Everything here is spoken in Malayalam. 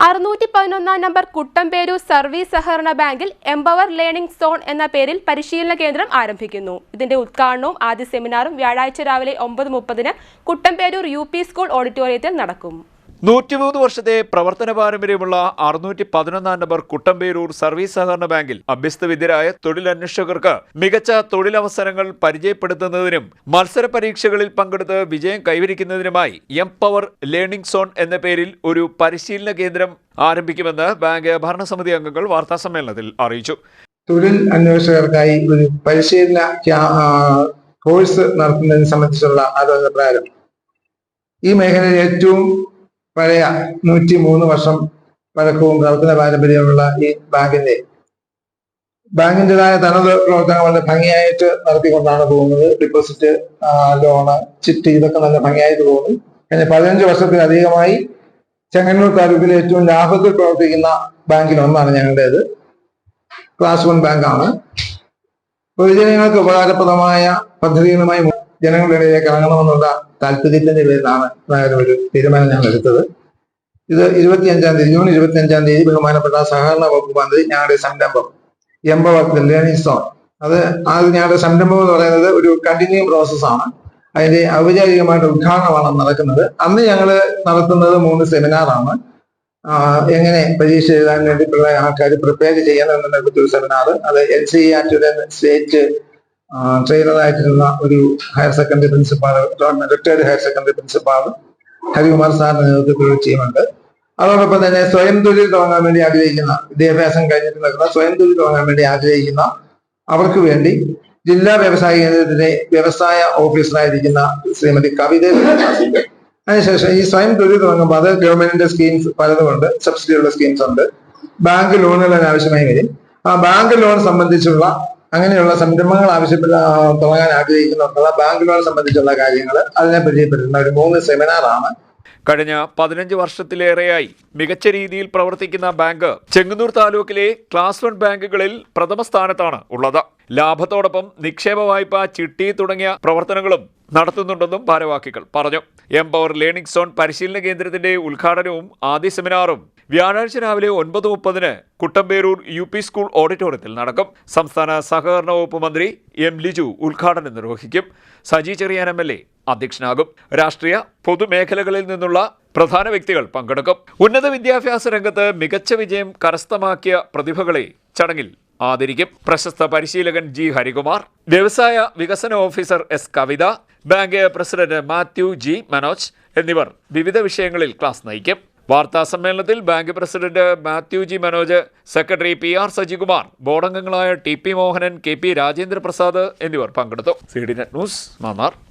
611 നമ്പർ കുട്ടമ്പേരൂർ സർവീസ് സഹകരണ ബാങ്കിൽ എംപവർ ലേണിംഗ് സോൺ എന്ന പേരിൽ പരിശീലന കേന്ദ്രം ആരംഭിക്കുന്നു. ഇതിന്റെ ഉദ്ഘാടനവും ആദ്യ സെമിനാറും വ്യാഴാഴ്ച രാവിലെ 9:30 കുട്ടമ്പേരൂർ UP സ്കൂൾ ഓഡിറ്റോറിയത്തിൽ നടക്കും. 103 വർഷത്തെ പ്രവർത്തന പാരമ്പര്യമുള്ള 611 നമ്പർ കുട്ടമ്പേരൂർ സർവീസ് സഹകരണ ബാങ്കിൽ അഭ്യസ്തവിദ്യരായ തൊഴിലന്വേഷകർക്ക് മികച്ച തൊഴിലവസരങ്ങൾ പരിചയപ്പെടുത്തുന്നതിനും മത്സര പരീക്ഷകളിൽ പങ്കെടുത്ത് വിജയം കൈവരിക്കുന്നതിനുമായി എംപവർ ലേണിംഗ് സോൺ എന്ന പേരിൽ ഒരു പരിശീലന കേന്ദ്രം ആരംഭിക്കുമെന്ന് ബാങ്ക് ഭരണസമിതി അംഗങ്ങൾ വാർത്താസമ്മേളനത്തിൽ അറിയിച്ചു. തൊഴിൽ അന്വേഷകർക്കായി ഒരു പരിശീലന കോഴ്സ് നടത്തുന്നതിനെ സംബന്ധിച്ചുള്ള ആലോചന പ്രകാരം ഈ മേഖലയിൽ ഏറ്റവും പഴയ 103 വർഷം പഴക്കവും പ്രവർത്തന പാരമ്പര്യമുള്ള ഈ ബാങ്കിൻ്റെതായ തനത് പ്രവർത്തനങ്ങൾ വളരെ ഭംഗിയായിട്ട് നടത്തിക്കൊണ്ടാണ് പോകുന്നത്. ഡിപ്പോസിറ്റ്, ലോണ്, ചിട്ടി ഇതൊക്കെ നല്ല ഭംഗിയായിട്ട് പോകുന്നു. കഴിഞ്ഞ 15 വർഷത്തിലധികമായി ചെങ്ങന്നൂർ താലൂക്കിലെ ഏറ്റവും ലാഭത്തിൽ പ്രവർത്തിക്കുന്ന ബാങ്കിലൊന്നാണ് ഞങ്ങളുടേത്. ക്ലാസ് 1 ബാങ്കാണ്. പൊതുജനങ്ങൾക്ക് ഉപകാരപ്രദമായ പദ്ധതികളുമായി ജനങ്ങളുടെ ഇടയിലേക്ക് ഇറങ്ങണമെന്നുള്ള താല്പര്യത്തിന്റെ പേരിലാണ് ഒരു തീരുമാനം ഞങ്ങൾ എടുത്തത്. ഇത് ജൂൺ 25-ാം തീയതി ബഹുമാനപ്പെട്ട സഹകരണ വകുപ്പ് മന്ത്രി ഞങ്ങളുടെ സംരംഭം എംപവർ ലേണിംഗ് സോൺ അത് ഞങ്ങളുടെ സംരംഭം എന്ന് പറയുന്നത് ഒരു കണ്ടിന്യൂയിങ് പ്രോസസ്സാണ്. അതിന്റെ ഔപചാരികമായിട്ട് ഉദ്ഘാടനമാണ് നടക്കുന്നത്. അന്ന് ഞങ്ങൾ നടത്തുന്നത് 3 സെമിനാറാണ്. എങ്ങനെ പരീക്ഷ എഴുതാൻ വേണ്ടിയിട്ടുള്ള ആൾക്കാർ പ്രിപ്പയർ ചെയ്യുന്നതിനെ കുറിച്ചൊരു സെമിനാർ, അത് NCERT സ്റ്റേറ്റ് ട്രെയിനറായിട്ടുള്ള ഒരു higher secondary principal, retired higher secondary principal Harikumar സാറിന്റെ നേതൃത്വത്തിൽ ഒരു ടീമുണ്ട്. അതോടൊപ്പം തന്നെ സ്വയം തൊഴിൽ തുടങ്ങാൻ വേണ്ടി ആഗ്രഹിക്കുന്ന, വിദ്യാഭ്യാസം കഴിഞ്ഞിട്ട് നിൽക്കുന്ന സ്വയം തൊഴിൽ തുടങ്ങാൻ വേണ്ടി ആഗ്രഹിക്കുന്ന അവർക്ക് വേണ്ടി ജില്ലാ വ്യവസായ കേന്ദ്രത്തിലെ വ്യവസായ ഓഫീസറായിരിക്കുന്ന ശ്രീമതി കവിത. അതിനുശേഷം ഈ സ്വയം തൊഴിൽ തുടങ്ങുമ്പോൾ അത് ഗവൺമെന്റിന്റെ സ്കീംസ് പലതുമുണ്ട്, സബ്സിഡിയുള്ള സ്കീംസ് ഉണ്ട്, ബാങ്ക് ലോണുകൾ ആവശ്യമായി വരും. ആ ബാങ്ക് ലോൺ സംബന്ധിച്ചുള്ള അങ്ങനെയുള്ള സംരംഭങ്ങൾ തുടങ്ങാൻ ആഗ്രഹിക്കുന്നവർക്കുള്ള ബാങ്ക് ലോൺ സംബന്ധിച്ചുള്ള കാര്യങ്ങൾ അതിനെ പരിചയപ്പെടുത്തുന്ന ഒരു 3 സെമിനാറാണ്. കഴിഞ്ഞ 15 വർഷത്തിലേറെയായി മികച്ച രീതിയിൽ പ്രവർത്തിക്കുന്ന ബാങ്ക് ചെങ്ങന്നൂർ താലൂക്കിലെ ക്ലാസ് 1 ബാങ്കുകളിൽ പ്രഥമ സ്ഥാനത്താണ് ഉള്ളത്. ലാഭത്തോടൊപ്പം നിക്ഷേപ വായ്പ, ചിട്ടി തുടങ്ങിയ പ്രവർത്തനങ്ങളും നടത്തുന്നുണ്ടെന്നും ഭാരവാഹികൾ പറഞ്ഞു. എംപവർ ലേണിംഗ് സോൺ പരിശീലന കേന്ദ്രത്തിന്റെ ഉദ്ഘാടനവും ആദ്യ സെമിനാറും വ്യാഴാഴ്ച രാവിലെ 9:30 കുട്ടമ്പേരൂർ UP സ്കൂൾ ഓഡിറ്റോറിയത്തിൽ നടക്കും. സംസ്ഥാന സഹകരണ വകുപ്പ് മന്ത്രി M. ലിജു ഉദ്ഘാടനം നിർവഹിക്കും. സജി ചെറിയാൻ MLA അധ്യക്ഷനാകും. രാഷ്ട്രീയ പൊതുമേഖലകളിൽ നിന്നുള്ള പ്രധാന വ്യക്തികൾ പങ്കെടുക്കും. ഉന്നത വിദ്യാഭ്യാസ രംഗത്ത് മികച്ച വിജയം കരസ്ഥമാക്കിയ പ്രതിഭകളെ ചടങ്ങിൽ ആദരിക്കും. പ്രശസ്ത പരിശീലകൻ G. ഹരികുമാർ, വ്യവസായ വികസന officer S. Kavitha, bank president Mathew G. Manoj എന്നിവർ വിവിധ വിഷയങ്ങളിൽ ക്ലാസ് നയിക്കും. വാർത്താ സമ്മേളനത്തിൽ bank president Mathew G. Manoj, secretary PR Sajikumar, ബോർഡംഗങ്ങളായ TP മോഹനൻ, KP രാജേന്ദ്ര പ്രസാദ് എന്നിവർ പങ്കെടുത്തു. CDNet news, Mannar.